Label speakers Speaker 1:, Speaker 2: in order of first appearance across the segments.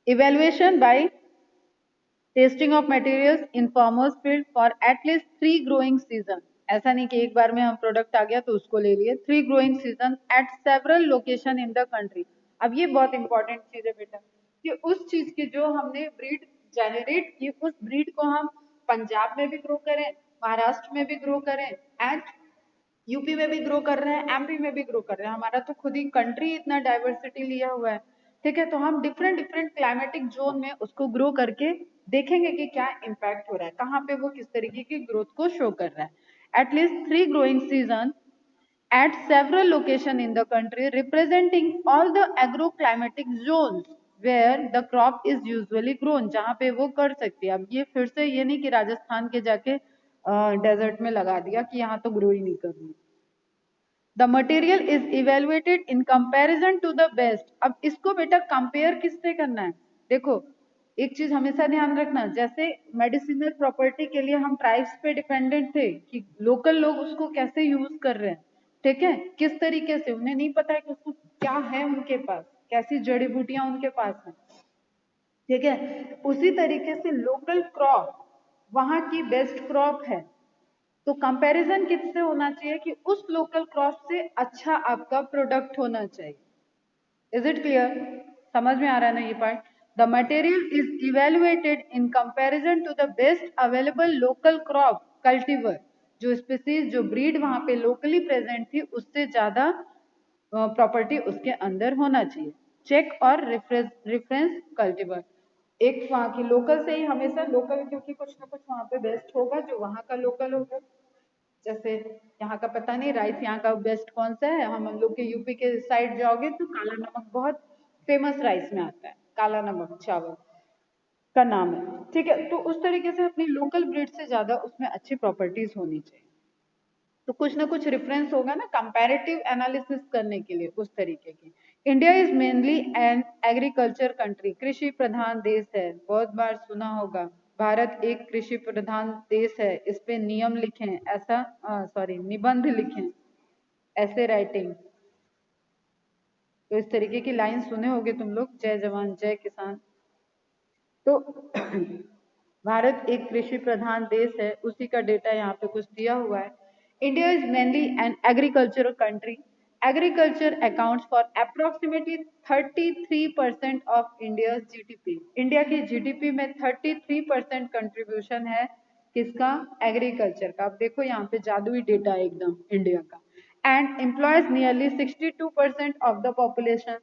Speaker 1: Evaluation by testing of materials in farmers field for at least 3 growing season. ऐसा नहीं कि एक बार में हम प्रोडक्ट आ गया तो उसको ले लिए। 3 growing season eight several location in the country. अब ये बहुत इंपॉर्टेंट चीज है बेटा कि उस चीज की जो हमने ब्रीड जनरेट की उस ब्रीड को हम पंजाब में भी ग्रो करें, महाराष्ट्र में भी ग्रो करें एंड यूपी में भी ग्रो कर रहे हैं, एमपी में भी ग्रो कर रहे हैं। हमारा तो खुद ही कंट्री इतना डाइवर्सिटी लिया हुआ है, ठीक है। तो हम डिफरेंट डिफरेंट क्लाइमेटिक जोन में उसको ग्रो करके देखेंगे कि क्या इम्पैक्ट हो रहा है, कहाँ पे वो किस तरीके की ग्रोथ को शो कर रहा है। At least 3 growing season at several locations in the country representing all the agroclimatic zones where the crop is usually grown, जहाँ पे वो कर सकती है। अब ये फिर से ये नहीं कि राजस्थान के जाके डेजर्ट में लगा दिया कि यहाँ तो ग्रो ही नहीं करनी। The material is evaluated in comparison to the best. अब इसको बेटा कंपेयर किससे करना है? देखो एक चीज हमेशा ध्यान रखना, जैसे मेडिसिनल प्रॉपर्टी के लिए हम ट्राइब्स पे डिपेंडेंट थे कि लोकल लोग उसको कैसे यूज कर रहे हैं, ठीक है, किस तरीके से, उन्हें नहीं पता है कि उसको क्या है उनके पास, कैसी जड़ी बूटियां उनके पास हैं, ठीक है। उसी तरीके से लोकल क्रॉप वहां की बेस्ट क्रॉप है, तो कंपैरिजन किससे होना चाहिए कि उस लोकल क्रॉप से अच्छा आपका प्रोडक्ट होना चाहिए। Is it clear? समझ में आ रहा है ना ये part? The material is evaluated in comparison to the best available local crop cultivar. जो स्पीसीज जो ब्रीड वहां पे लोकली प्रेजेंट थी उससे ज्यादा प्रॉपर्टी उसके अंदर होना चाहिए। चेक और रेफरेंस कल्टीवर, एक वहाँ की लोकल से ही हमेशा लोकल, क्योंकि कुछ ना कुछ वहाँ पे बेस्ट होगा जो वहाँ का लोकल होगा। जैसे यहाँ का पता नहीं राइस यहाँ का बेस्ट कौन सा है, हम लोग के यूपी के साइड जाओगे तो काला नमक बहुत फेमस राइस में आता है, काला नमक चावल का नाम है, ठीक है। तो उस तरीके से अपनी लोकल ब्रीड से ज्यादा उसमें अच्छी प्रॉपर्टीज होनी चाहिए, तो कुछ ना कुछ रेफरेंस होगा ना कंपैरेटिव एनालिसिस करने के लिए उस तरीके की। India is mainly an agriculture country, कृषि प्रधान देश है, बहुत बार सुना होगा। भारत एक कृषि प्रधान देश है, इस पे नियम लिखें, ऐसा सॉरी निबंध लिखें, ऐसे राइटिंग। तो इस तरीके की लाइन सुने होगे तुम लोग, जय जवान जय किसान। तो भारत एक कृषि प्रधान देश है, उसी का डेटा यहाँ पे कुछ दिया हुआ है। India is mainly an agricultural country, agriculture accounts for approximately 33% of India GDP. India की जीडीपी में 33% कंट्रीब्यूशन है किसका? एग्रीकल्चर का। अब देखो यहाँ पे जादुई डेटा है एकदम इंडिया का। And employees nearly 62% of the population.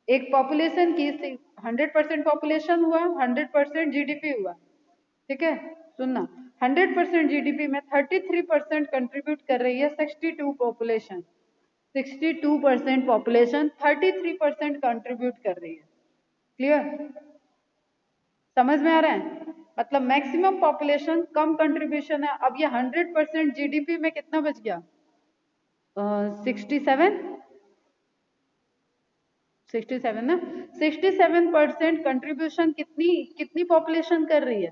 Speaker 1: एक पॉपुलेशन की 100% पॉपुलेशन हुआ, 100% जीडीपी हुआ, ठीक है। सुनना, 100% जीडीपी में 33% कंट्रीब्यूट कर रही है 62 पॉपुलेशन, 62% पॉपुलेशन 33% कंट्रीब्यूट कर रही है। क्लियर? समझ में आ रहा है? मतलब मैक्सिमम पॉपुलेशन कम कंट्रीब्यूशन है। अब ये 100% जीडीपी में कितना बच गया? 67 ना, 67% कंट्रीब्यूशन कितनी कितनी पॉपुलेशन कर रही है?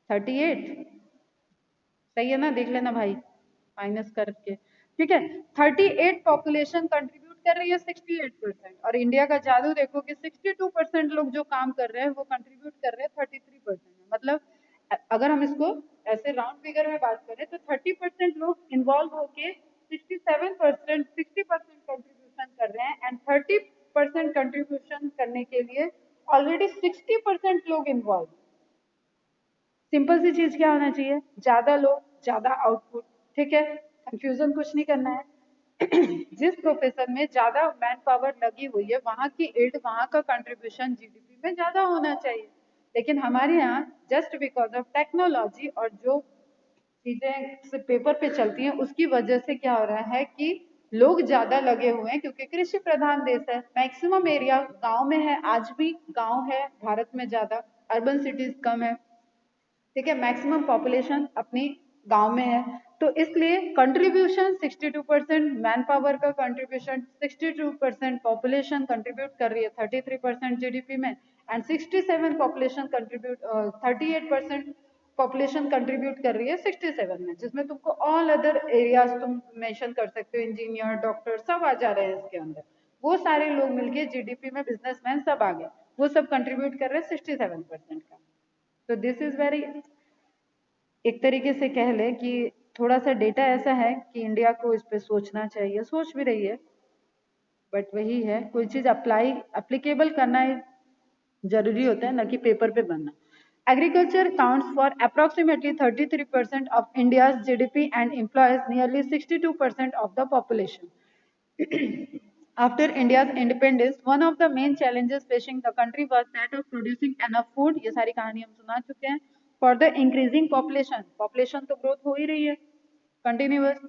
Speaker 1: 38। सही है ना? देख लेना भाई माइनस करके, ठीक है। 38 पॉपुलेशन कंट्रीब्यूट कर रही है 68%, और इंडिया का जादू देखो कि 62% लोग जो काम कर रहे हैं वो कंट्रीब्यूट कर रहे हैं 33% में। मतलब अगर हम इसको ऐसे राउंड फिगर में बात करें तो 30% लोग इन्वॉल्व होके 60% कंट्रीब्यूशन कर रहे हैं, एंड 30% कंट्रीब्यूशन करने के लिए ऑलरेडी 60% लोग इन्वॉल्व। सिंपल सी चीज क्या होना चाहिए? ज्यादा लोग ज्यादा आउटपुट, ठीक है। कंफ्यूजन कुछ नहीं करना है। जिस प्रोफेशन में ज्यादा मैन पावर लगी हुई है वहां की एड, वहां का कंट्रीब्यूशन जीडीपी में ज्यादा होना चाहिए। लेकिन हमारे यहाँ जस्ट बिकॉज ऑफ टेक्नोलॉजी और जो चीजें पेपर पे चलती हैं उसकी वजह से क्या हो रहा है कि लोग ज्यादा लगे हुए हैं, क्योंकि कृषि प्रधान देश है। मैक्सिमम एरिया गांव में है, आज भी गांव है भारत में ज्यादा, अर्बन सिटीज कम है, ठीक है। मैक्सिमम पॉपुलेशन अपनी गांव में है, तो इसलिए कंट्रीब्यूशन 62%, मैन पावर का कंट्रीब्यूशन 62%, पॉपुलेशन कंट्रीब्यूट कर रही है 33% जीडीपी में, and 67 population contribute 38% population contribute कर रही है 67 में, जिसमें तुमको ऑल अदर एरियाज तुम मेंशन कर सकते हो, इंजीनियर डॉक्टर सब आ जा रहे हैं इसके अंदर, वो सारे लोग मिलके जीडीपी में बिजनेसमैन सब आ गए, वो सब कंट्रीब्यूट कर रहे हैं 67% का। तो दिस इज वेरी, एक तरीके से कह ले कि थोड़ा सा डेटा ऐसा है कि इंडिया को इस पे सोचना चाहिए, सोच भी रही है, बट वही है, कोई चीज एप्लीकेबल करना जरूरी होता है, ना कि पेपर पे बनना। Agriculture counts for approximately 33% of India's GDP and employs nearly 62% of the population. After India's independence, one of the main challenges facing the country was that of producing enough food. ये सारी कहानी हम सुना चुके हैं. For the increasing population, population तो growth हो ही रही है, continuous.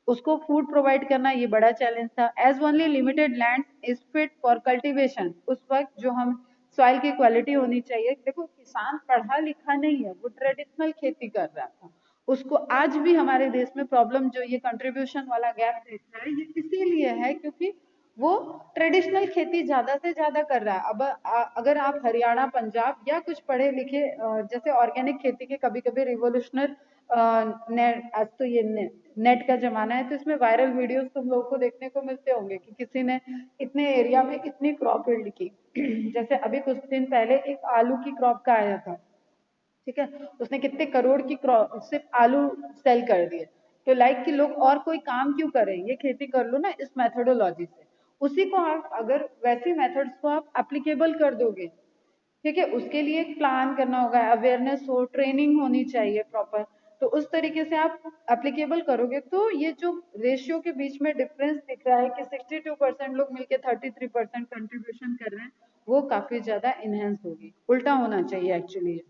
Speaker 1: उसको फूड प्रोवाइड करना ये बड़ा चैलेंज था. As only limited land is fit for cultivation. उस वक्त जो हम सॉइल की क्वालिटी होनी चाहिए, देखो किसान पढ़ा लिखा नहीं है, वो ट्रेडिशनल खेती कर रहा था. उसको आज भी हमारे देश में प्रॉब्लम जो ये कंट्रीब्यूशन वाला गैप देख रहा है, ये इसीलिए है क्योंकि वो ट्रेडिशनल खेती ज्यादा से ज्यादा कर रहा है. अब अगर आप हरियाणा, पंजाब या कुछ पढ़े लिखे, जैसे ऑर्गेनिक खेती के कभी कभी रिवोल्यूशनर, आज तो ये नेट का जमाना है, तो इसमें वायरल वीडियोस तुम लोगों को देखने को मिलते होंगे कि किसी ने इतने एरिया में इतनी क्रॉप बिल्ड की. जैसे अभी कुछ दिन पहले एक आलू की क्रॉप का आया था, ठीक है, उसने कितने करोड़ की क्रॉप सिर्फ आलू सेल कर दिए. तो लाइक कि लोग और कोई काम क्यों करें, ये खेती कर लो ना इस मेथोडोलॉजी से. उसी को आप अगर वैसी मेथड्स को आप एप्लीकेबल कर दोगे, ठीक है, उसके लिए एक प्लान करना होगा, अवेयरनेस हो, ट्रेनिंग होनी चाहिए प्रॉपर. तो उस तरीके से आप एप्लीकेबल करोगे तो ये जो रेशियो के बीच में डिफरेंस दिख रहा है कि 62% लोग मिलके 33% कंट्रीब्यूशन कर रहे हैं, वो काफी ज्यादा इनहेंस होगी. उल्टा होना चाहिए actually.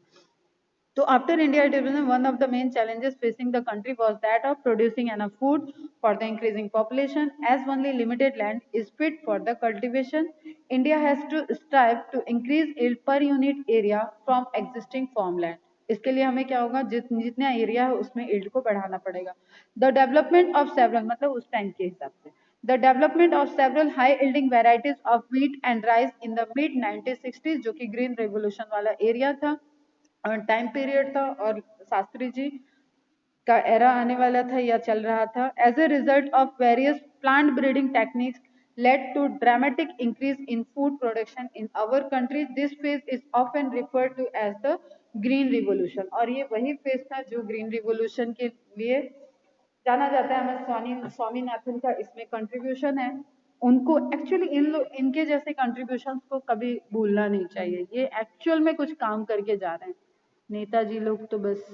Speaker 1: So after India independence, one of the main challenges facing the country was that of producing enough food for the increasing population. As only limited land is fit for the cultivation, India has to strive to increase yield per unit area from existing farmland. इसके लिए हमें क्या होगा, जितना area है उसमें yield को बढ़ाना पड़ेगा. The development of several, मतलब उस टाइम के हिसाब से, the development of several high yielding varieties of wheat and rice in the mid 1960s, जो कि green revolution वाला एरिया था, टाइम पीरियड था, और शास्त्री जी का एरा आने वाला था या चल रहा था. As a result of various plant breeding techniques led to dramatic increase in food production in our country. This phase is often referred to as the green revolution. और ये वही फेज था जो ग्रीन रिवोल्यूशन के लिए जाना जाता है. हमें स्वामीनाथन का इसमें कंट्रीब्यूशन है. उनको एक्चुअली इनके जैसे कंट्रीब्यूशंस को कभी भूलना नहीं चाहिए. ये एक्चुअल में कुछ काम करके जा रहे हैं. नेताजी लोग तो बस.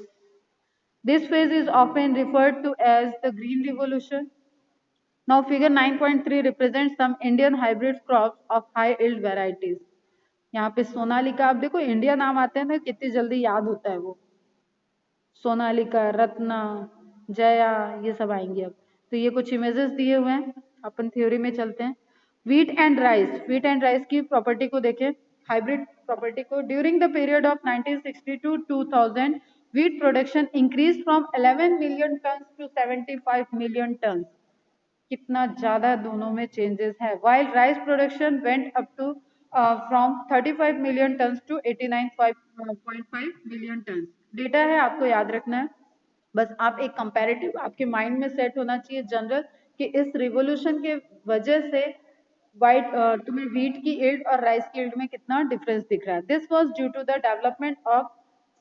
Speaker 1: This phase is often referred to as the Green Revolution. Now figure 9.3 represents some Indian hybrid crops of high yield varieties. यहाँ पे सोनालिका, आप देखो इंडिया नाम आते हैं ना, कितनी जल्दी याद होता है वो. सोनालिका, रत्ना, जया, ये सब आएंगे अब. तो ये कुछ इमेजेस दिए हुए हैं, अपन थ्योरी में चलते हैं. वीट एंड राइस की प्रॉपर्टी को देखें, हाइब्रिड प्रॉपर्टी को. During the period of 1960 to 2000, wheat production increased from 11 million tons to 75 million tons. कितना ज्यादा दोनों में चेंजेस है. while rice production went up to from 35 million tons to 89.5 million tons. Data है, आपको याद रखना है. बस आप एक कंपैरेटिव आपके माइंड में सेट होना चाहिए जनरल, कि इस रिवोल्यूशन के वजह से तुम्हें व्हीट की यील्ड और राइस की यील्ड में कितना डिफरेंस दिख रहा है. This was due to the development of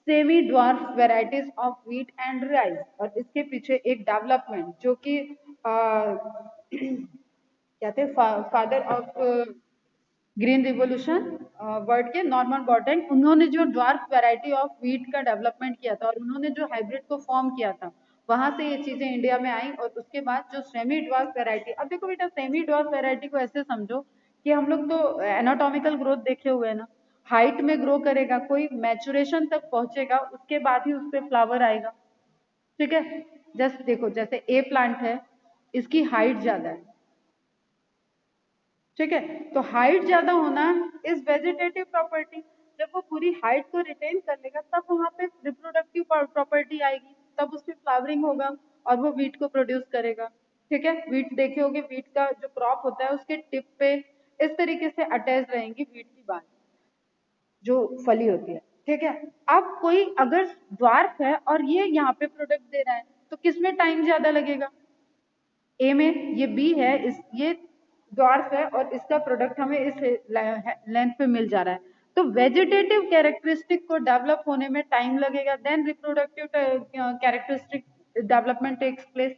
Speaker 1: semi dwarf varieties of wheat and rice. और इसके पीछे एक डेवलपमेंट जो कि क्या थे, father of green revolution world के नॉर्मन बोर्टेन, उन्होंने जो ड्वार्फ वैरायटी ऑफ व्हीट का डेवलपमेंट किया था और उन्होंने जो हाइब्रिड को फॉर्म किया था, वहां से ये चीजें इंडिया में आई. और उसके बाद जो सेमी ड्वार्फ वैरायटी, अब देखो बेटा सेमी ड्वार्फ वैरायटी को ऐसे समझो कि हम लोग तो एनाटॉमिकल ग्रोथ देखे हुए हैं ना, हाइट में ग्रो करेगा, कोई मैचुरेशन तक पहुंचेगा, उसके बाद ही उस पर फ्लावर आएगा. ठीक है, जस्ट देखो जैसे ए प्लांट है, इसकी हाइट ज्यादा है, ठीक है, तो हाइट ज्यादा होना इज वेजिटेटिव प्रॉपर्टी. जब वो पूरी हाइट को रिटेन कर लेगा तब वहां पे रिप्रोडक्टिव प्रॉपर्टी आएगी, तब उसमें फ्लावरिंग होगा और वो वीट को प्रोड्यूस करेगा. ठीक है, वीट देखे होगे, वीट का जो क्रॉप होता है उसके टिप पे इस तरीके से अटैच रहेंगी वीट की बाल, जो फली होती है. ठीक है, अब कोई अगर ड्वार्फ है और ये यहाँ पे प्रोडक्ट दे रहा है, तो किसमें टाइम ज्यादा लगेगा, ए में. ये बी है, ये ड्वार्फ है और इसका प्रोडक्ट हमें इस लेंथ पे मिल जा रहा है। तो वेजिटेटिव कैरेक्टरिस्टिक को डेवलप होने में टाइम लगेगा, then reproductive characteristic development takes place.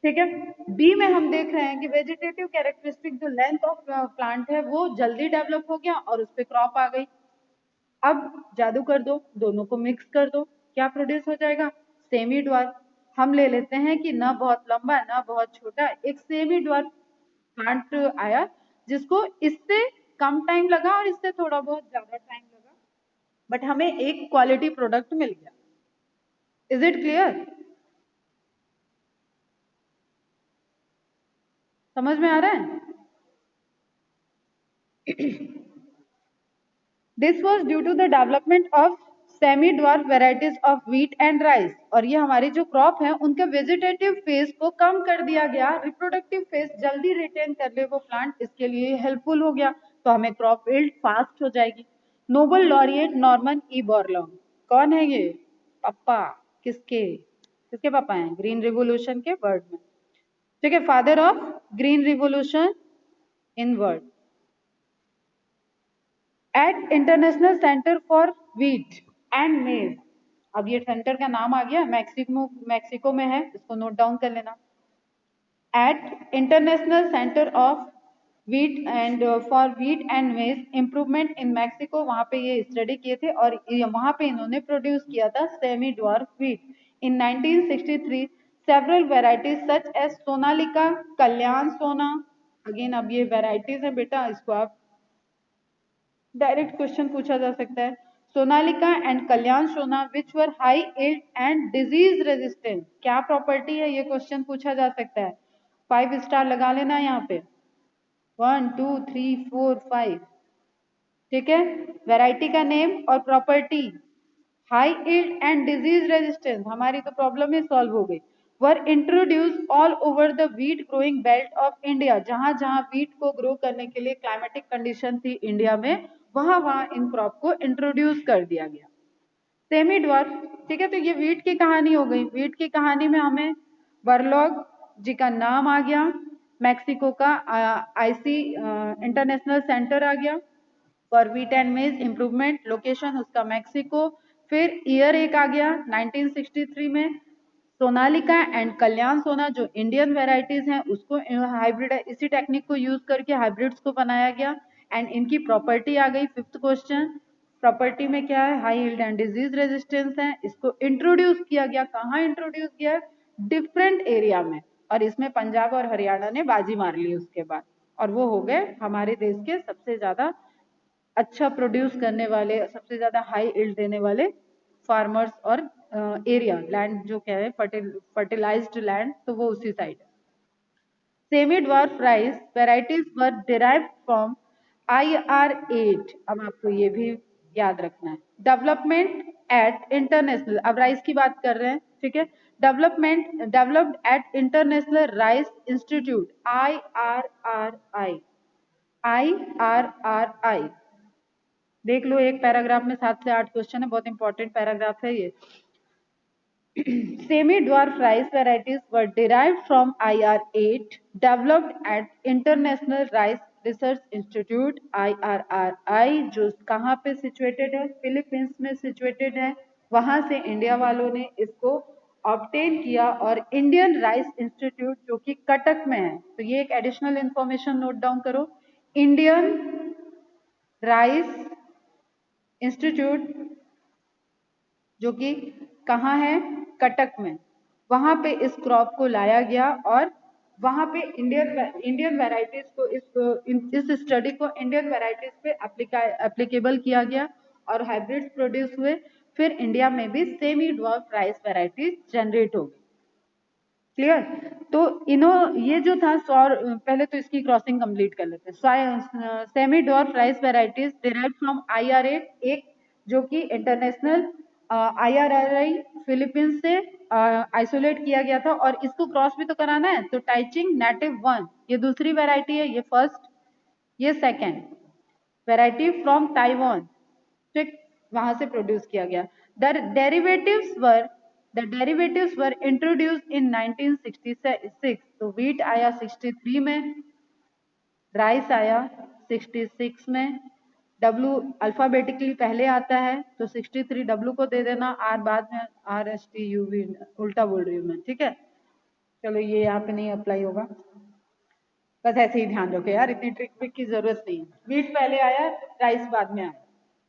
Speaker 1: ठीक है। बी में हम देख रहे हैं कि वेजिटेटिव कैरेक्टरिस्टिक जो लेंथ ऑफ प्लांट है वो जल्दी डेवलप हो गया और उस पर क्रॉप आ गई। अब जादू कर दो, दोनों को मिक्स कर दो, क्या प्रोड्यूस हो जाएगा? Semi dwarf. हम ले लेते हैं कि ना बहुत लंबा ना बहुत छोटा, एक सेमी ड्वार्फ प्लांट आया जिसको इससे कम टाइम लगा और इससे थोड़ा बहुत ज्यादा टाइम लगा, बट हमें एक क्वालिटी प्रोडक्ट मिल गया। Is it clear? समझ में आ रहा है? This was due to the development of semi-dwarf varieties of wheat and rice। और ये हमारी जो क्रॉप है उनके वेजिटेटिव फेज को कम कर दिया गया, रिप्रोडक्टिव फेज जल्दी रिटेन कर ले वो प्लांट, इसके लिए हेल्पफुल हो गया, तो हमें क्रॉप यील्ड फास्ट हो जाएगी। Nobel laureate Norman E Borlaug कौन है ये? पापा किसके किसके पापा हैं? ग्रीन रिवोल्यूशन के वर्ड में। ठीक है, father of green revolution in world. At international centre for wheat and maize. अब ये सेंटर का नाम आ गया, मैक्सिको में है, इसको नोट डाउन कर लेना। At international centre of wheat and for wheat and maize improvement in Mexico, वहां पे ये स्टडी किए थे और वहां पे इन्होंने प्रोड्यूस किया था semi dwarf wheat. In 1963 several varieties such as Sonalika, Kalyan Sona, again अब ये वेराइटीज है बेटा, इसको आप डायरेक्ट क्वेश्चन पूछा जा सकता है। Sonalika and Kalyan Sona which were high yield and disease resistant, क्या प्रॉपर्टी है? ये क्वेश्चन पूछा जा सकता है। 5 स्टार लगा लेना यहाँ पे, 1 2 3 4 5। ठीक है, वैरायटी का नेम और property, high yield and disease resistance, हमारी तो प्रॉब्लम ही सॉल्व हो गई। वर introduce all over the wheat growing belt of India, जहां जहां व्हीट को ग्रो करने के लिए क्लाइमेटिक कंडीशन थी इंडिया में, वहां वहां इन क्रॉप को इंट्रोड्यूस कर दिया गया। Semi dwarf. ठीक है, तो ये व्हीट की कहानी हो गई। व्हीट की कहानी में हमें बर्लॉग जी का नाम आ गया, मैक्सिको का आईसी इंटरनेशनल सेंटर आ गया for wheat and maize improvement, location उसका मैक्सिको। फिर ईयर एक आ गया 1963 में, सोनालिका एंड कल्याण सोना जो इंडियन वेराइटीज हैं उसको हाइब्रिड, इसी टेक्निक को यूज करके हाइब्रिड्स को बनाया गया। एंड इनकी प्रॉपर्टी आ गई, फिफ्थ क्वेश्चन, प्रॉपर्टी में क्या है? High yield and disease resistance है। इसको इंट्रोड्यूस किया गया, कहाँ इंट्रोड्यूस किया? डिफरेंट एरिया में, और इसमें पंजाब और हरियाणा ने बाजी मार ली उसके बाद, और वो हो गए हमारे देश के सबसे ज्यादा अच्छा प्रोड्यूस करने वाले, सबसे ज्यादा हाई यील्ड देने वाले फार्मर्स और एरिया लैंड जो क्या है फर्टिलाइज्ड लैंड, तो वो उसी साइड है। Semi dwarf rice varieties were derived from IR8। अब आपको ये भी याद रखना है। डेवलपमेंट एट इंटरनेशनल, अब राइस की बात कर रहे हैं, ठीक है। Developed eight international rice institute, IRRI। देख लो, एक पैराग्राफ में 7 से 8 क्वेश्चन है, बहुत इंपॉर्टेंट पैराग्राफ है ये। Semi-dwarf rice varieties were derived from IR8, developed at International Rice Research Institute IRRI, जो कहाँ पे सिचुएटेड है? फिलीपींस में सिचुएटेड है। वहां से इंडिया वालों ने इसको ऑब्टेन किया और इंडियन राइस इंस्टीट्यूट जो कि कटक में है, तो ये एक एडिशनल इंफॉर्मेशन नोट डाउन करो, इंडियन राइस इंस्टीट्यूट जो कि कहाँ है? कटक में। वहां पे इस क्रॉप को लाया गया और वहां पे इंडियन वैरायटीज को इस स्टडी को इंडियन वैरायटीज पे एप्लीकेबल किया गया और हाइब्रिड्स प्रोड्यूस हुए। फिर इंडिया में भी semi dwarf rice varieties generate हो गई। क्लियर? तो ये जो था सौर, पहले तो इसकी क्रॉसिंग कंप्लीट कर लेते हैं। Semi dwarf rice varieties derive from IR8, एक जो कि इंटरनेशनल IRRI फिलीपींस से आइसोलेट किया गया था, और इसको क्रॉस भी तो कराना है, तो टाइचिंग नेटिव 1 ये दूसरी वेराइटी है, ये फर्स्ट, ये सेकेंड वेराइटी फ्रॉम ताइवान, ठीक, वहां से प्रोड्यूस किया गया। The derivatives were introduced in 1966, तो व्हीट आया 63 में, राइस आया 66 में, डब्लू अल्फाबेटिकली पहले आता है तो 63 डब्लू को दे देना, आर बाद में, R S T U V, उल्टा बोल रही हूँ मैं, ठीक है। चलो ये यहाँ पे नहीं अप्लाई होगा, बस ऐसे ही ध्यान रखो यार, इतनी ट्रिक विक की जरूरत नहीं है। वीट पहले आया, राइस बाद में आया,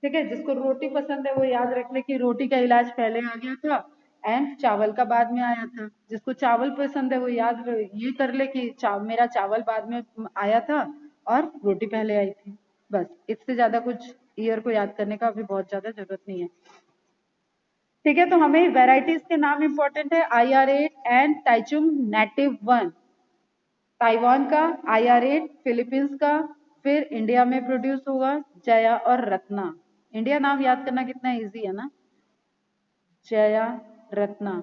Speaker 1: ठीक है। जिसको रोटी पसंद है वो याद रख ले कि रोटी का इलाज पहले आ गया था एंड चावल का बाद में आया था। जिसको चावल पसंद है वो ये कर ले कि मेरा चावल बाद में आया था और रोटी पहले आई थी। बस इससे ज्यादा कुछ ईयर को याद करने का अभी बहुत ज्यादा जरूरत नहीं है, ठीक है। तो हमें वेराइटीज के नाम इंपॉर्टेंट है, IR8 एंड टाइचुंग नेटिव 1 ताइवान का, IR8 फिलीपींस का, फिर इंडिया में प्रोड्यूस हुआ जया और रत्ना। इंडिया नाम याद करना कितना इजी है ना, जया रत्ना,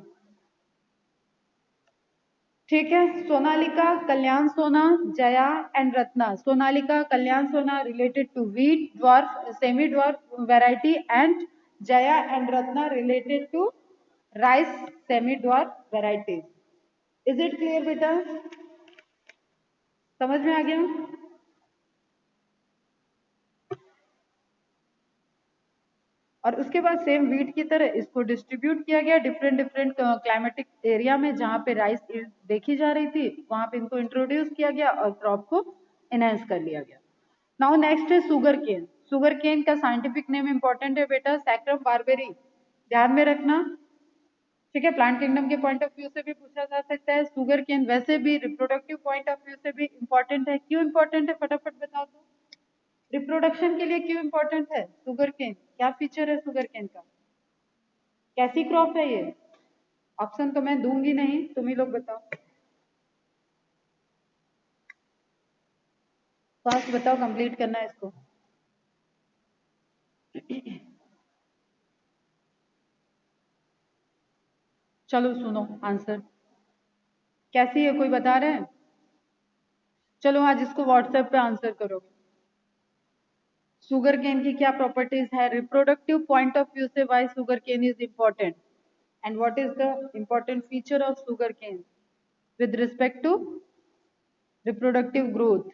Speaker 1: ठीक है। Sonalika, Kalyan Sona, Jaya and Ratna. Sonalika, Kalyan Sona related to wheat dwarf semi dwarf variety and Jaya and Ratna related to rice semi dwarf varieties. Is it clear बेटा, समझ में आ गया? और उसके बाद सेम वीट की तरह इसको डिस्ट्रीब्यूट किया गया डिफरेंट डिफरेंट क्लाइमेटिक एरिया में, जहाँ पे राइस देखी जा रही थी वहां पे इनको इंट्रोड्यूस किया गया और क्रॉप को एनहेंस कर लिया गया। नाउ नेक्स्ट है शुगर केन। शुगर केन का साइंटिफिक नेम इंपॉर्टेंट है बेटा, सैक्रम बारबेरी, ध्यान में रखना, ठीक है। प्लांट किंगडम के पॉइंट ऑफ व्यू से भी पूछा जा सकता है। शुगर केन वैसे भी रिप्रोडक्टिव पॉइंट ऑफ व्यू से भी इंपॉर्टेंट है। क्यों इंपॉर्टेंट है फटाफट बताओ तो, रिप्रोडक्शन के लिए क्यों इंपॉर्टेंट है शुगर केन, क्या फीचर है शुगर केन का, कैसी क्रॉप है ये? ऑप्शन तो मैं दूंगी नहीं, तुम ही लोग बताओ, फास्ट बताओ, कंप्लीट करना है इसको। चलो सुनो आंसर, कैसी है कोई बता रहे हैं? चलो आज इसको व्हाट्सएप पे आंसर करोगे। शुगर केन की क्या प्रॉपर्टीज है, रिप्रोडक्टिव पॉइंट ऑफ व्यू से why sugar cane is important, and what is the important feature of sugar cane with respect to reproductive growth.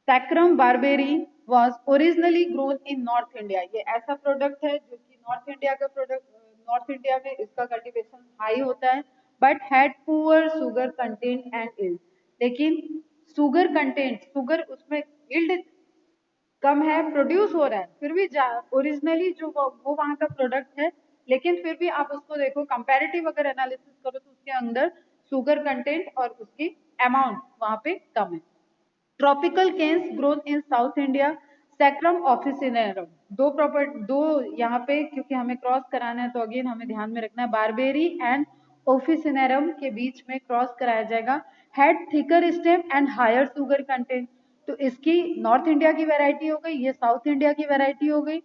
Speaker 1: Saccharum barberry was originally grown in North India. ये ऐसा product है जो कि north India का product, north India में इसका cultivation high होता है, but had poor sugar content and yield. लेकिन शुगर कंटेंट, शुगर उसमें इल्ड कम है, प्रोड्यूस हो रहा है, फिर भी ओरिजिनली जो वो वहाँ का प्रोडक्ट है, लेकिन फिर भी आप उसको देखो कंपैरेटिव अगर एनालिसिस करो तो उसके अंदर शुगर कंटेंट और उसकी अमाउंट वहाँ पे कम है। Tropical canes grown in south India, saccharum officinarum, दो यहाँ पे क्योंकि हमें क्रॉस कराना है तो अगेन हमें ध्यान में रखना है, बारबेरी एंड ऑफिसिनेरम के बीच में क्रॉस कराया जाएगा। Had thicker stem and higher sugar content, तो इसकी नॉर्थ इंडिया की वैरायटी हो गई, ये साउथ इंडिया की वैरायटी हो गई।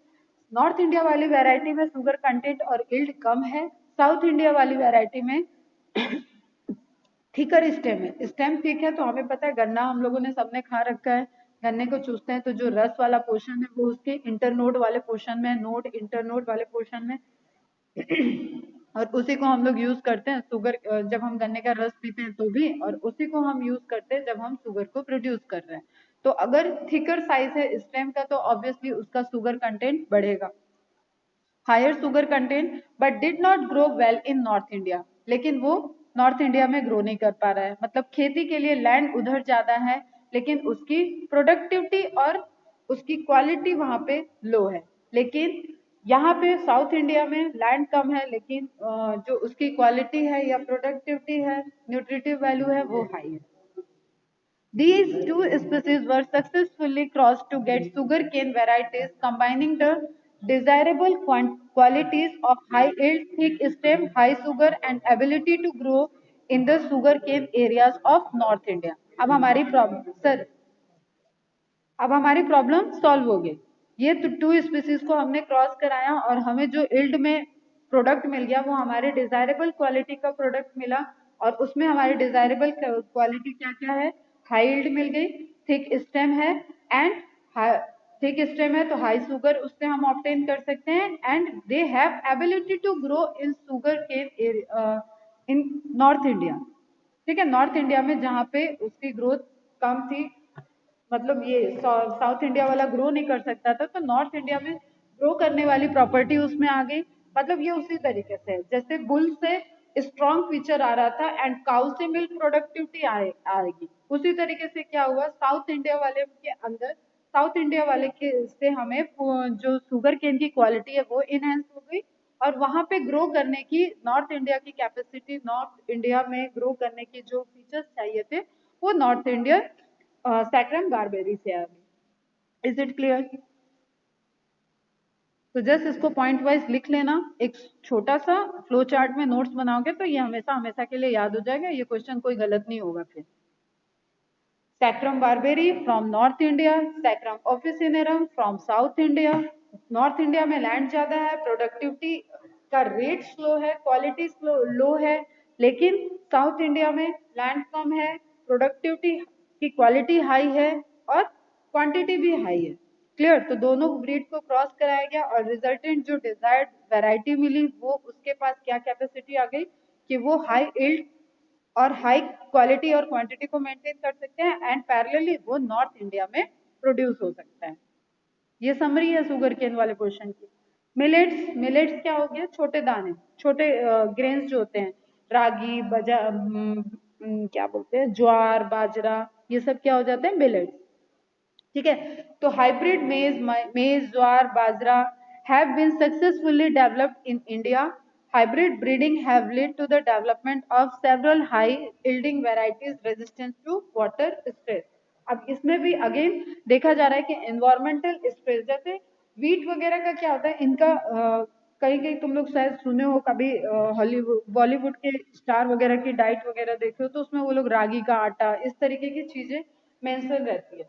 Speaker 1: नॉर्थ इंडिया वाली वैरायटी में शुगर कंटेंट और इल्ड कम है, साउथ इंडिया वाली वैरायटी में थिकर स्टेम है। स्टेम थिक है तो हमें पता है गन्ना हम लोगों ने सबने खा रखा है, गन्ने को चूसते हैं तो जो रस वाला पोर्शन है वो उसके इंटरनोड वाले पोर्शन में, नोड इंटरनोड वाले पोर्शन में और उसी को हम लोग यूज करते हैं शुगर, जब हम गन्ने का रस पीते हैं तो भी, और उसी को हम यूज करते हैं जब हम शुगर को प्रोड्यूस कर रहे हैं। तो अगर थिकर साइज है स्टेम का तो ऑब्वियसली उसका शुगर कंटेंट बढ़ेगा, higher sugar content, but did not grow well in north India, लेकिन वो नॉर्थ इंडिया में ग्रो नहीं कर पा रहा है, मतलब खेती के लिए लैंड उधर ज्यादा है लेकिन उसकी प्रोडक्टिविटी और उसकी क्वालिटी वहां पे लो है। लेकिन यहाँ पे साउथ इंडिया में लैंड कम है लेकिन जो उसकी क्वालिटी है या प्रोडक्टिविटी है, न्यूट्रिटिव वैल्यू है, वो हाई है। These two species were successfully crossed to get sugarcane varieties combining the desirable qualities of high yield, thick stem, high sugar and ability to grow in the sugarcane areas of North India. अब हमारी problem sir, अब हमारी problem solve हो गई। ये तो to species को हमने क्रॉस कराया और हमें जो इल्ड में प्रोडक्ट मिल गया वो हमारे डिजायरेबल क्वालिटी का प्रोडक्ट मिला, और उसमें हमारी डिजायरेबल क्वालिटी क्या क्या है, हाई इल्ड मिल गई, थिक स्टेम है एंड थिक स्टेम है तो हाई शुगर उससे हम ऑब्टेन कर सकते हैं, and they have ability to grow in sugar cane in north India, ठीक है। नॉर्थ इंडिया में जहाँ पे उसकी ग्रोथ कम थी मतलब ये साउथ इंडिया वाला ग्रो नहीं कर सकता था, तो नॉर्थ इंडिया में ग्रो करने वाली प्रॉपर्टी उसमें आ गई। मतलब ये उसी तरीके से है, जैसे बुल से स्ट्रॉन्ग फीचर आ रहा था एंड काउ से मिल्क प्रोडक्टिविटी आएगी, उसी तरीके से क्या हुआ साउथ इंडिया वाले के अंदर, साउथ इंडिया वाले के से हमें जो शुगर केन की क्वालिटी है वो इनहेंस हो गई, और वहां पे ग्रो करने की नॉर्थ इंडिया की कैपेसिटी, नॉर्थ इंडिया में ग्रो करने की जो फीचर्स चाहिए थे वो नॉर्थ इंडिया सैक्रम बारबेरी से आ गई। Is it clear? तो जस्ट इसको पॉइंट वाइज लिख लेना, एक छोटा सा फ्लो चार्ट में नोट्स बनाओगे तो ये हमेशा हमेशा के लिए याद हो जाएगा, ये क्वेश्चन कोई गलत नहीं होगा फिर। Saccharum barberi from north India, saccharum officinarum from south India. North India में लैंड ज्यादा है, प्रोडक्टिविटी का रेट स्लो है, क्वालिटी स्लो लो है, लेकिन साउथ इंडिया में लैंड कम है, प्रोडक्टिविटी की क्वालिटी हाई है और क्वांटिटी भी हाई है। क्लियर? तो दोनों ब्रीड को क्रॉस कराया गया और रिजल्टेंट जो डिजायर्ड वैरायटी मिली वो उसके पास क्या कैपेसिटी आ गई कि वो हाई इल्ड और हाई क्वालिटी और क्वांटिटी को मेंटेन कर सकते हैं एंड पैरेलली वो नॉर्थ इंडिया में प्रोड्यूस हो सकता है। ये समरी है शुगर केन वाले क्वेश्चन की। मिलेट्स, मिलेट्स क्या हो गया? छोटे दाने, छोटे ग्रेन्स जो होते हैं, रागी, क्या बोलते हैं, ज्वार, बाजरा, ये सब क्या हो जाते हैं? मिलेट्स। ठीक है, तो हाइब्रिड मेज, ज्वार, बाजरा have been successfully developed in India. Hybrid breeding have led to the development of several high yielding varieties resistant to water stress. अब इसमें भी अगेन देखा जा रहा है कि एनवायरमेंटल स्ट्रेस, जैसे वीट वगैरह का क्या होता है, इनका कहीं कहीं तुम लोग शायद सुने हो, कभी हॉलीवुड बॉलीवुड के स्टार वगैरह की डाइट वगैरह देखे हो तो उसमें वो लोग रागी का आटा, इस तरीके की चीजें मेंशन रहती है।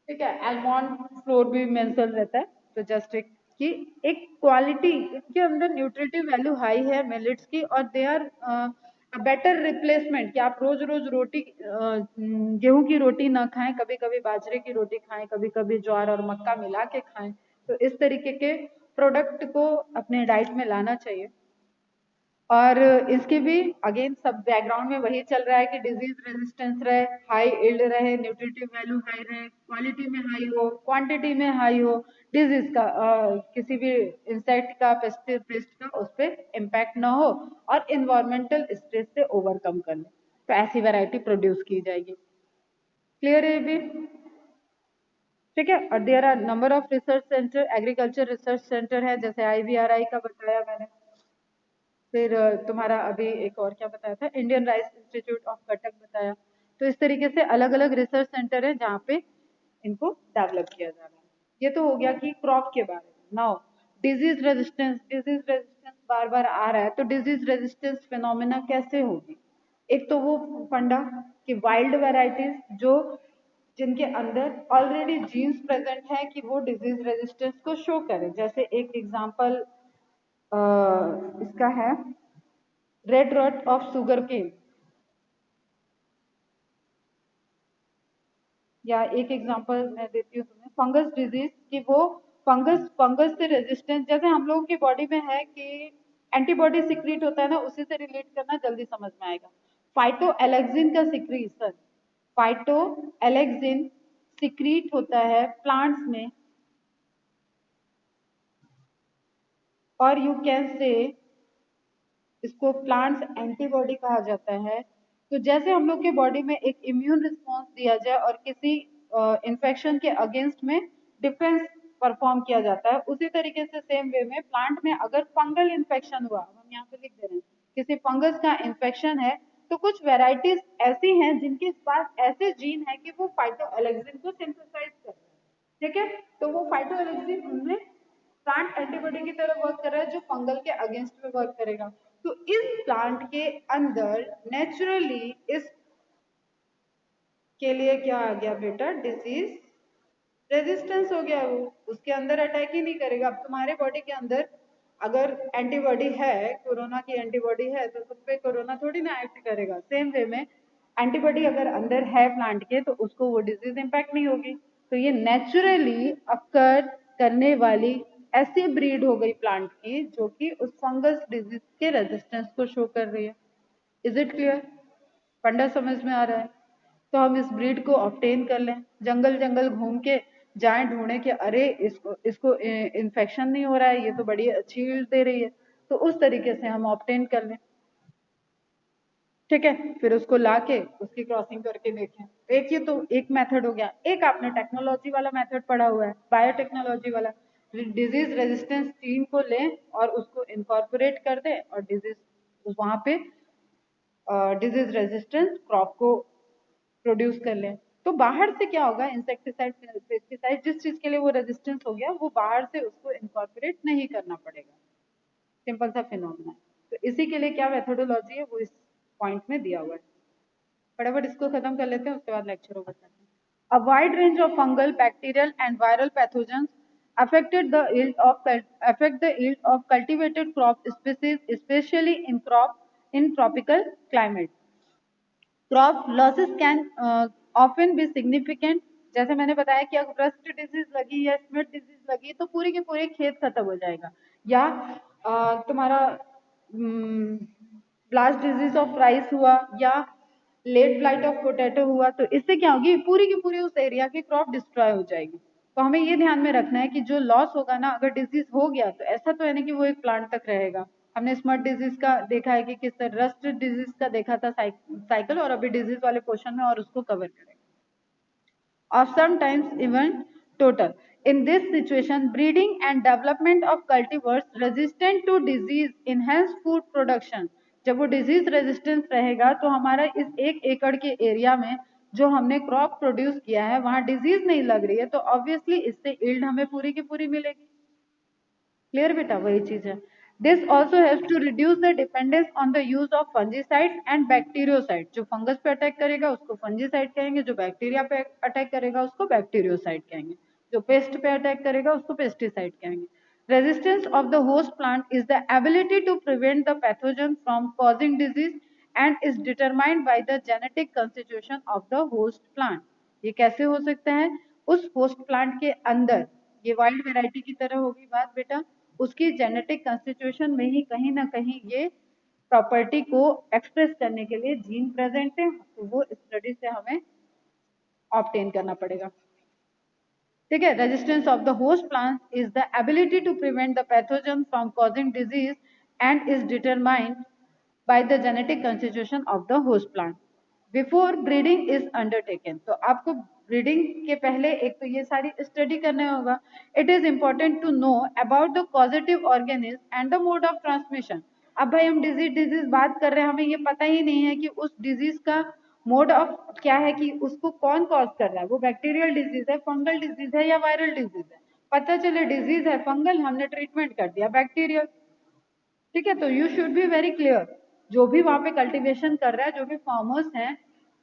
Speaker 1: ठीक है, आलमंड फ्लोर भी मेंशन रहता है। तो जस्ट एक कि एक क्वालिटी के अंदर न्यूट्रिटिव वैल्यू हाई है मिलेट्स की, और दे आर बेटर रिप्लेसमेंट कि आप रोज रोज रोटी गेहूं की रोटी ना खाएं, कभी कभी बाजरे की रोटी खाएं, कभी कभी ज्वार और मक्का मिला के खाएं। तो इस तरीके के प्रोडक्ट को अपने डाइट में लाना चाहिए। और इसके भी अगेन सब बैकग्राउंड में वही चल रहा है कि डिजीज रेजिस्टेंस रहे, हाई इल्ड रहे, न्यूट्रिटिव वैल्यू हाई रहे, क्वालिटी में हाई हो, क्वांटिटी में हाई हो, डिजीज का किसी भी इंसेक्ट का, पेस्ट का उस पर इम्पैक्ट ना हो, और इन्वायरमेंटल स्ट्रेस से ओवरकम कर ले, तो ऐसी वैरायटी प्रोड्यूस की जाएगी। क्लियर है भी? ठीक है, और there are number of research centre, agriculture research centre है, जैसे IVRI का बताया मैंने। फिर तुम्हारा अभी एक और क्या बताया था, Indian rice institute of Cuttack बताया। तो इस तरीके से अलग अलग रिसर्च सेंटर है जहाँ पे इनको डेवलप किया जा रहा है। ये तो हो गया कि क्रॉप के बारे में। Now disease resistance, disease resistance बार बार आ रहा है, तो डिजीज रेजिस्टेंस फिनोमिना कैसे होगी? एक तो वो फंडा कि वाइल्ड वेराइटीज जो जिनके अंदर ऑलरेडी जीन्स प्रेजेंट है कि वो डिजीज रेजिस्टेंस को शो करे, जैसे एक एग्जांपल इसका है red rot of sugar cane, या एक एग्जांपल मैं देती हूँ तुम्हें, फंगस डिजीज कि वो फंगस फंगस से रेजिस्टेंस, जैसे हम लोगों की बॉडी में है कि एंटीबॉडी सिक्रीट होता है ना, उसी से रिलेट करना जल्दी समझ में आएगा। फाइटो एलेक्सिन का सिक्रीशन, फाइटो एलेक्सिन सिक्रीट होता है प्लांट्स में, और यू कैन से इसको प्लांट्स एंटीबॉडी कहा जाता है। तो जैसे हम लोग के बॉडी में एक इम्यून रिस्पॉन्स दिया जाए और किसी इन्फेक्शन के अगेंस्ट में डिफेंस परफॉर्म किया जाता है, उसी तरीके से सेम वे में प्लांट में अगर फंगल इन्फेक्शन हुआ, हम यहाँ पे लिख दे रहे हैं किसी फंगस का इन्फेक्शन है, तो कुछ वेराइटीज ऐसी हैं जिनके पास ऐसे जीन है कि वो फाइटोएलेक्सिन को सिंथेसाइज कर रहे हैं। ठीक है, तो वो फाइटोएलेक्सिन उनमें प्लांट एंटीबॉडी की तरह वर्क कर रहा है जो फंगल के अगेंस्ट में वर्क करेगा। तो इस प्लांट के अंदर नेचुरली इस के लिए क्या आ गया बेटा? डिजीज रेजिस्टेंस हो गया, वो उसके अंदर अटैक ही नहीं करेगा। अब तुम्हारे बॉडी के अंदर अगर एंटीबॉडी है, कोरोना की एंटीबॉडी है, तो तुम पे कोरोना थोड़ी ना एक्ट करेगा। सेम वे में एंटीबॉडी अगर अंदर है प्लांट के, तो उसको वो डिजीज इंपैक्ट नहीं होगी। तो ये नेचुरली अकर करने वाली ऐसी ब्रीड हो गई प्लांट की जो कि उस फंगस डिजीज के रेजिस्टेंस को शो कर रही है। Is it clear? फंडा समझ में आ रहा है? तो हम इस ब्रीड को ऑब्टेन कर लें, जंगल जंगल घूम के जाएं ढूंढें कि अरे इसको इन्फेक्शन नहीं हो रहा है, ये तो बड़ी अच्छी यील्ड दे रही है, तो उस तरीके से हम ऑब्टेन कर लें। ठीक है, फिर उसको लाके उसकी क्रॉसिंग करके देखें। एक ये तो एक मेथड हो गया। एक आपने टेक्नोलॉजी वाला मेथड पढ़ा हुआ है, बायोटेक्नोलॉजी वाला, डिजीज रेजिस्टेंस जीन को लें और उसको इनकॉर्पोरेट कर दें और डिजीज वहां पे डिजीज रेजिस्टेंस क्रॉप को प्रोड्यूस कर लें। तो बाहर से क्या होगा, इंसेक्टिसाइड पेस्टिसाइड जिस चीज के लिए वो रेजिस्टेंस हो गया वो बाहर से उसको इनकॉर्पोरेट नहीं करना पड़ेगा। सिंपल सा फिनोमेना है। तो इसी के लिए क्या मेथोडोलॉजी है वो इस पॉइंट में दिया हुआ है। फटाफट इसको खत्म कर लेते हैं, उसके बाद लेक्चर ओवर करते हैं। A wide range of fungal, bacterial, and viral pathogens affect the yield of cultivated crop species, especially in tropical climate. Crop losses can often be significant. जैसे मैंने बताया कि अगर रस्ट डिजीज लगी या स्मिट डिजीज लगी तो पूरे के पूरे खेत खत्म हो जाएगा, या तुम्हारा ब्लास्ट डिजीज ऑफ राइस हुआ या लेट ब्लाइट ऑफ पोटैटो हुआ, तो इससे क्या होगी, पूरी की पूरी उस एरिया की क्रॉप डिस्ट्रॉय हो जाएगी। तो हमें ये ध्यान में रखना है कि जो लॉस होगा ना, अगर डिजीज हो गया तो ऐसा तो है नहीं कि वो एक प्लांट तक रहेगा। हमने स्मट डिजीज का देखा है कि किस तरह, रस्ट डिजीज का देखा था साइकिल, और अभी डिजीज वाले पोर्शन में और उसको कवर करेंगे, or sometimes even total. In this situation, breeding and development of cultivars resistant to disease enhance food production. जब वो डिजीज रेजिस्टेंस रहेगा तो हमारा इस 1 एकड़ के एरिया में जो हमने क्रॉप प्रोड्यूस किया है वहां डिजीज नहीं लग रही है, तो ऑब्वियसली इससे यील्ड हमें पूरी की पूरी मिलेगी। क्लियर बेटा, वही चीज है। This also helps to reduce the dependence on the use of fungicide and bactericide. जो फंगस पे अटैक करेगा उसको फंजीसाइड कहेंगे, जो बैक्टीरिया पे अटैक करेगा उसको बैक्टीरियोसाइड कहेंगे, जो पेस्ट पे अटैक करेगा उसको पेस्टिसाइड कहेंगे। Resistance of the host plant is the ability to prevent the pathogen from causing disease and is determined by the genetic constitution of the host plant. ये कैसे हो सकता है, उस होस्ट प्लांट के अंदर, ये वाइल्ड वेराइटी की तरह होगी बात बेटा, उसकी जेनेटिक कंस्टिट्यूशन में ही कहीं ना कहीं ये प्रॉपर्टी को एक्सप्रेस करने के लिए जीन प्रेजेंट है, तो वो स्टडी से हमें ऑब्टेन करना पड़ेगा। ठीक है, resistance of the host plant is the ability to prevent the pathogen from causing disease and is determined by the genetic constitution of the host plant before breeding is undertaken. तो आपको breeding के पहले एक तो ये सारी study करना होगा। It is important to know about the positive organism and the mode of transmission. अब भाई हम डिजीज बात कर रहे हैं, हमें ये पता ही नहीं है कि उस डिजीज का मोड ऑफ क्या है, कि उसको कौन कॉज कर रहा है, वो बैक्टीरियल डिजीज है, फंगल डिजीज है या वायरल डिजीज है। पता चले डिजीज है फंगल, हमने ट्रीटमेंट कर दिया बैक्टीरियल। ठीक है, तो you should be very clear. जो भी वहां पे कल्टीवेशन कर रहा है, जो भी फार्मर्स हैं,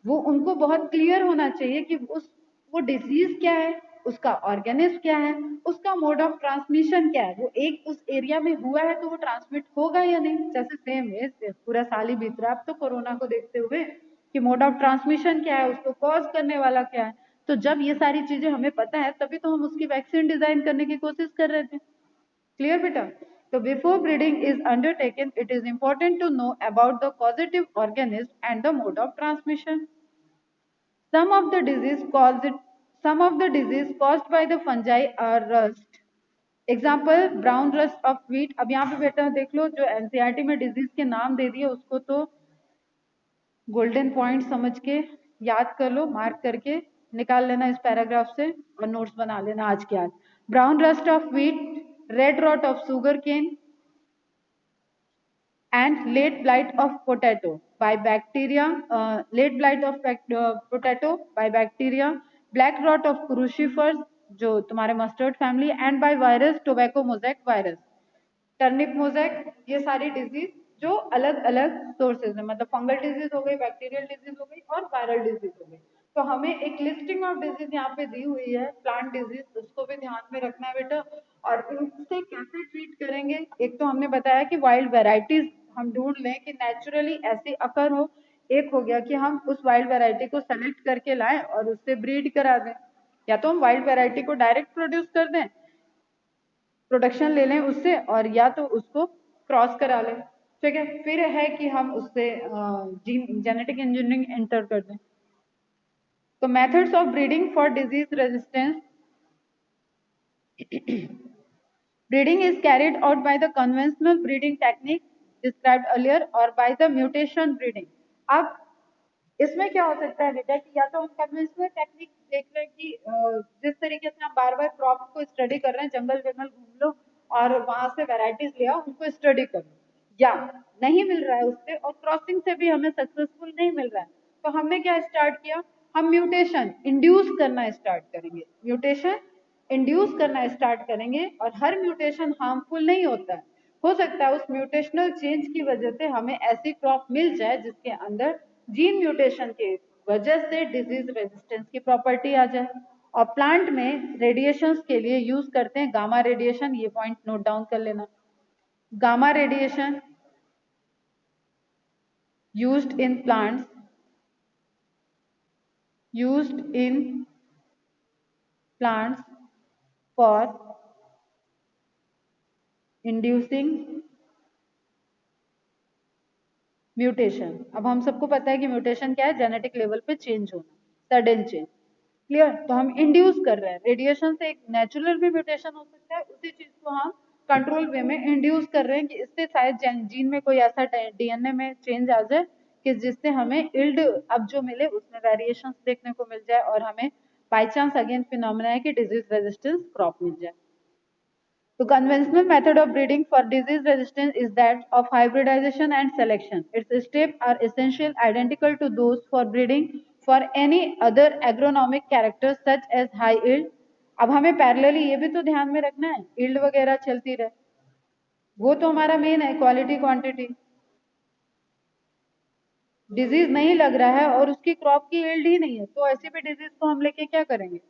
Speaker 1: वो उनको बहुत क्लियर होना चाहिए कि वो डिजीज क्या है, उसका ऑर्गेनिज्म क्या है, उसका मोड ऑफ ट्रांसमिशन क्या है। वो एक उस एरिया में हुआ है तो वो ट्रांसमिट होगा या नहीं। जैसे सेम है, पूरा साल ही बीत रहा है अब तो कोरोना को देखते हुए, कि मोड ऑफ ट्रांसमिशन क्या है, उसको कॉज करने वाला क्या है। तो जब ये सारी चीजें हमें पता है तभी तो हम उसकी वैक्सीन डिजाइन करने की कोशिश कर रहे थे। Clear beta? So before breeding is undertaken, it is important to know about the causative organism and the mode of transmission. Some of the disease caused some of the disease caused by the fungi are rust. Example brown rust of wheat. अब यहाँ पे बेटा देख लो, जो NCERT में disease के नाम दे दिए उसको तो गोल्डन पॉइंट समझ के याद कर लो, मार्क करके निकाल लेना इस पैराग्राफ से और नोट्स बना लेना आज के आज। Brown rust of wheat, red rot of sugar cane and late blight of potato by bacteria, black rot of crucifers जो तुम्हारे mustard family, and by virus tobacco mosaic virus, turnip mosaic. ये सारी disease जो अलग अलग sources है, मतलब fungal disease हो गई, बैक्टीरियल डिजीज हो गई और वायरल डिजीज हो गई। तो हमें एक लिस्टिंग ऑफ डिजीज यहाँ पे दी हुई है, प्लांट डिजीज, उसको भी ध्यान में रखना है बेटा। और इनसे कैसे ट्रीट करेंगे, एक तो हमने बताया कि वाइल्ड वेराइटीज हम ढूंढ लें कि नेचुरली ऐसे अकर हो। एक हो गया कि हम उस वाइल्ड वेराइटी को सेलेक्ट करके लाएं और उससे ब्रीड करा दें, या तो हम वाइल्ड वेराइटी को डायरेक्ट प्रोड्यूस कर दें, प्रोडक्शन ले लें उससे, और या तो उसको क्रॉस करा लें। ठीक है, फिर है कि हम उससे जेनेटिक इंजीनियरिंग एंटर कर दें। तो methods of breeding for disease resistance, breeding is carried out by the conventional breeding technique described earlier or by the mutation breeding. अब इसमें क्या हो सकता है बेटा कि या तो हम कन्वेंशनल टेक्निक देख रहे हैं कि जिस तरीके से हम बार बार क्रॉप को स्टडी कर रहे हैं, जंगल जंगल घूम लो और वहां से वेराइटीज ले आओ, उनको स्टडी कर लो, या नहीं मिल रहा है उससे और क्रॉसिंग से भी हमें सक्सेसफुल नहीं मिल रहा है, तो हमने क्या स्टार्ट किया, हम म्यूटेशन इंड्यूस करना स्टार्ट करेंगे, म्यूटेशन इंड्यूस करना स्टार्ट करेंगे और हर म्यूटेशन हार्मफुल नहीं होता है, हो सकता है उस म्यूटेशनल चेंज की वजह से हमें ऐसी क्रॉप मिल जाए जिसके अंदर जीन म्यूटेशन के वजह से डिजीज रेजिस्टेंस की प्रॉपर्टी आ जाए। और प्लांट में रेडिएशंस के लिए यूज करते हैं गामा रेडिएशन, ये पॉइंट नोट डाउन कर लेना, gamma radiation used in plants, used in plants for inducing mutation. अब हम सबको पता है कि म्यूटेशन क्या है, जेनेटिक लेवल पे चेंज होना, सडन चेंज, क्लियर। तो हम इंड्यूस कर रहे हैं, रेडिएशन से एक नेचुरल भी म्यूटेशन हो सकता है, उसी चीज को हम कंट्रोल वे में इंड्यूस कर रहे हैं कि इससे शायद जीन में कोई ऐसा डीएनए में चेंज आ जाए कि जिससे हमें इल्ड अब जो मिले उसमें वेरिएशंस देखने को मिल जाए और हमें बाई चांस अगेन फिनोमेना है कि डिजीज रेजिस्टेंस क्रॉप मिल जाए। The conventional method of breeding for disease resistance is that of hybridization and selection. Its steps are essentially identical to those for breeding for any other agronomic characters such as high yield. अब हमें parallelly ये भी तो ध्यान में रखना है, yield वगैरह चलती रहे, वो तो हमारा मेन है, क्वालिटी क्वांटिटी। डिजीज नहीं लग रहा है और उसकी क्रॉप की यील्ड ही नहीं है, तो ऐसे भी डिजीज को हम लेके क्या करेंगे,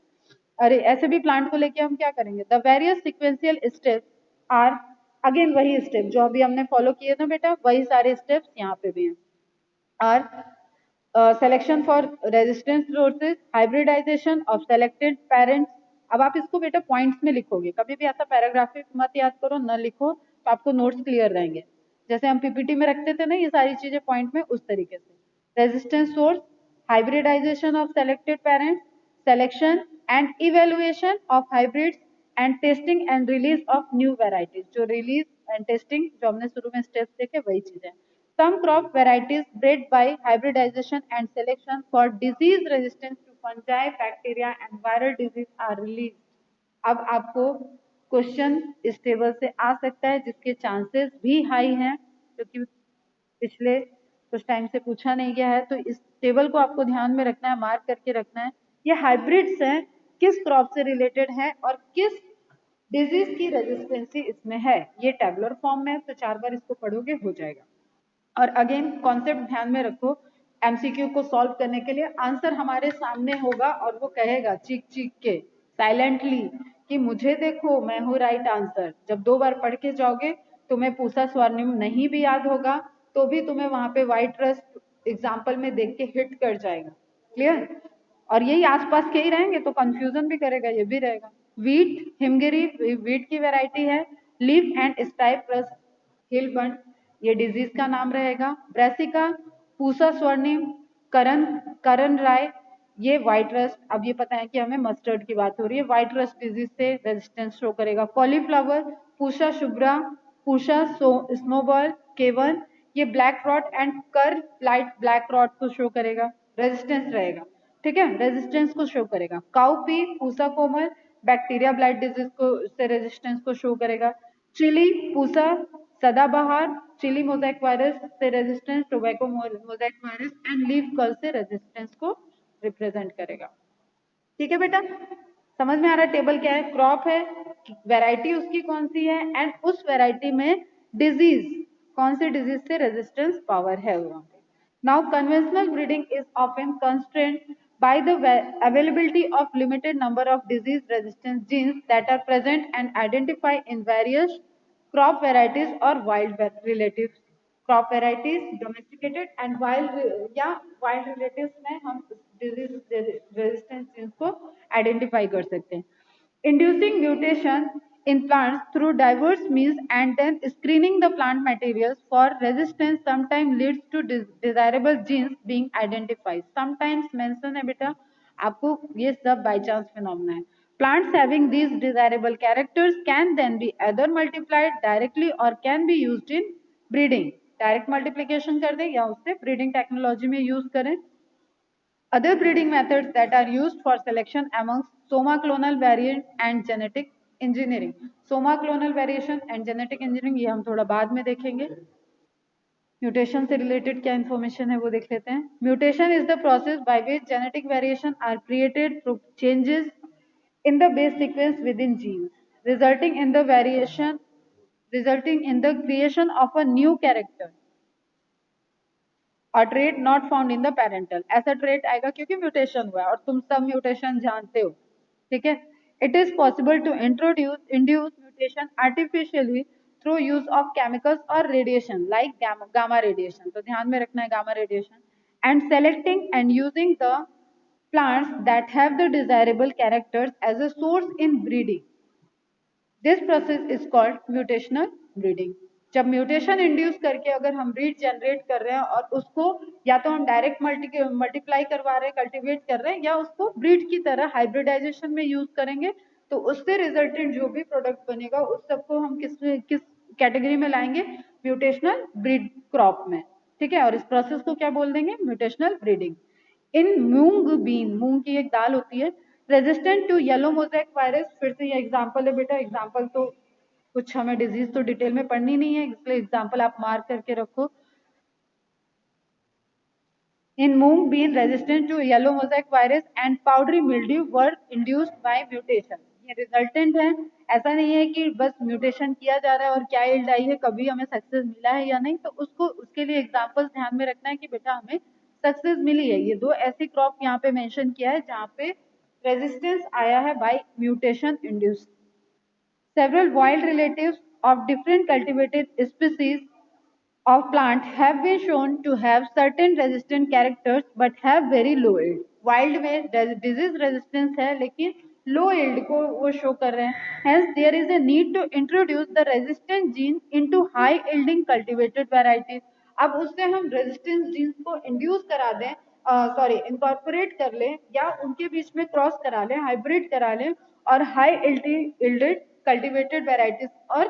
Speaker 1: अरे ऐसे भी प्लांट को लेके हम क्या करेंगे। The various sequential steps are, again वही स्टेप जो अभी हमने फॉलो किए थे बेटा, वही सारे स्टेप्स यहाँ पे भी हैं। Are selection for resistance sources, hybridisation of selected parents. अब आप इसको बेटा पॉइंट्स में लिखोगे, कभी भी ऐसा पैराग्राफिक मत याद करो, न लिखो तो आपको नोट्स क्लियर रहेंगे। जैसे हम पीपीटी में रखते थे ना ये सारी चीजें पॉइंट में, उस तरीके से। Resistance source, hybridisation of selected parents, selection and evaluation of hybrids and testing and release of new varieties। जो release and testing जो हमने शुरू में steps देखे वही चीज है। Some crop varieties bred by hybridization and selection for disease resistance to fungi, bacteria and viral disease are released। अब आपको क्वेश्चन इस टेबल से आ सकता है जिसके चांसेस भी हाई हैं, क्योंकि पिछले कुछ टाइम से पूछा नहीं गया है, तो इस टेबल को आपको ध्यान में रखना है, मार्क करके रखना है। ये हाइब्रिड्स हैं, किस क्रॉप से रिलेटेड है और किस डिजीज की रेजिस्टेंसी इसमें है, ये टेबुलर फॉर्म में है, तो 4 बार इसको पढ़ोगे हो जाएगा। और अगेन कॉन्सेप्ट ध्यान में रखो, एमसीक्यू को सॉल्व करने के लिए आंसर हमारे सामने होगा और वो कहेगा चीख चीख के साइलेंटली कि मुझे देखो मैं हूँ राइट आंसर। जब 2 बार पढ़ के जाओगे तुम्हें पूसा स्वर्णिम नहीं भी याद होगा तो भी तुम्हें वहां पे व्हाइट रस्ट एग्जाम्पल में देख के हिट कर जाएगा, क्लियर। और यही आसपास के ही रहेंगे तो कंफ्यूजन भी करेगा, ये भी रहेगा। वीट, हिमगिरी वीट की वैरायटी है। लीफ एंड स्टाइप प्लस हिलबर्न ये डिजीज का नाम रहेगा। ब्रेसिका, पूसा स्वर्णिम, करण करण राय ये व्हाइट रस्ट, अब ये पता है कि हमें मस्टर्ड की बात हो रही है, व्हाइट रस्ट डिजीज से रेजिस्टेंस शो करेगा। कॉलीफ्लावर, पूषा शुभ्रा, पूषा स्नोबॉल, केवन ये ब्लैक रॉट एंड कर लाइट ब्लैक रॉट को शो करेगा, रेजिस्टेंस रहेगा, ठीक है, रेजिस्टेंस को शो करेगा। काउपी, पूसा कोमल बैक्टीरिया ब्लाइट डिजीज को से रेजिस्टेंस को शो करेगा। चिली, पूसा सदाबहार चिली मोजाइक वायरस से resistance, tobacco Mosaic virus and leaf curl से रेजिस्टेंस को रिप्रेजेंट करेगा। ठीक है बेटा, समझ में आ रहा है टेबल क्या है, क्रॉप है, वैरायटी उसकी कौन सी है एंड उस वैरायटी में डिजीज कौन सी डिजीज से रेजिस्टेंस पावर है वहां पे। Now conventional breeding is often constraint by the availability of limited number of disease resistant genes that are present and identified in various crop varieties or wild relatives। crop varieties domesticated and wild या wild relatives में हम disease resistant genes को identify कर सकते हैं। Inducing mutation in plants through diverse means and then screening the plant materials for resistance sometimes leads to desirable genes being identified। Sometimes mention है बेटा आपको ये सब बाई चांस फिनोमेना है। Plants having these desirable characters can then be other multiplied directly और can be used in breeding. Direct multiplication कर दें या उससे ब्रीडिंग टेक्नोलॉजी में यूज करें। Other breeding methods that are used for selection amongst soma clonal variant and genetic engineering. Soma clonal variation and genetic engineering ये हम थोड़ा बाद में देखेंगे। म्यूटेशन से रिलेटेड क्या इंफॉर्मेशन है वो देख लेते हैं। Mutation is the process by which genetic variation are created through changes in the base sequence within genes, resulting in the variation, resulting in the creation of a new character. और trait not found in the parental, ऐसा trait आएगा क्योंकि mutation हुआ है और तुम सब mutation जानते हो, ठीक है। It is possible to introduce induce mutation artificially through use of chemicals और रेडिएशन लाइक गामा रेडिएशन, तो ध्यान में रखना है gamma radiation, and selecting and using the plants that have the desirable characters as a source in breeding. This process is called mutational breeding. जब mutation induce करके अगर हम ब्रीड जनरेट कर रहे हैं और उसको या तो हम डायरेक्ट मल्टीप्लाई करवा रहे हैं, कल्टीवेट कर रहे हैं, या उसको ब्रीड की तरह हाइब्रिडाइजेशन में यूज करेंगे, तो उससे रिजल्टेंट जो भी प्रोडक्ट बनेगा उस सबको हम किस कैटेगरी में लाएंगे, म्यूटेशनल ब्रीड क्रॉप में, ठीक है। और इस प्रोसेस को क्या बोल देंगे, mutational breeding. In moong bean, मूंग की एक दाल होती है, resistant to yellow mosaic virus, फिर से ये एग्जांपल है बेटा, एग्जांपल तो कुछ हमें डिजीज तो डिटेल में पढ़नी नहीं है, इसलिए एग्जांपल आप मार्क करके रखो। In moong bean resistant to yellow mosaic virus and powdery mildew were induced by mutation. ये रिजल्टेंट है, ऐसा नहीं है कि बस म्यूटेशन किया जा रहा है और क्या यील्ड आई है, कभी हमें सक्सेस मिला है या नहीं, तो उसको उसके लिए एग्जांपल्स ध्यान में रखना है कि बेटा हमें सक्सेस मिली है। ये दो ऐसी क्रॉप यहाँ पे मेंशन किया है जहाँ पे रेजिस्टेंस आया है by mutation induced. Several wild relatives of different cultivated species of plant have been shown to have certain resistant characters but have very low yield. Wild में disease resistance है लेकिन low yield को वो show कर रहे हैं. Hence there is a need to introduce the resistant genes into high yielding cultivated varieties. अब उससे हम resistance genes को induce करा दें, सॉरी incorporate कर लें या उनके बीच में क्रॉस करा लें, हाइब्रिड करा लें और हाई yielded कल्टिवेटेड वेराइटीज और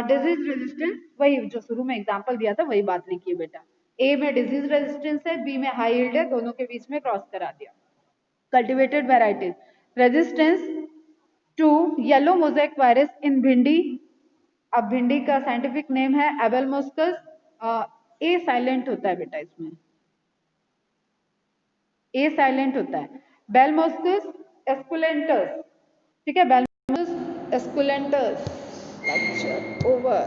Speaker 1: डिजीज रेजिस्टेंस, वही जो शुरू में एग्जांपल दिया था वही बात लिखी है बेटा। ए में डिजीज रेजिस्टेंस है, बी में हाई यील्ड है, दोनों के बीच में क्रॉस करा दिया। Cultivated varieties resistance to yellow mosaic virus in bhindi. अब भिंडी का साइंटिफिक नेम है एबेलमोस्कस, ए साइलेंट होता है बेटा, इसमें ए साइलेंट होता है। बेलमोस्कस एस्कुलेंटस, ठीक है, बेलमोस्कस esculentus, lecture over।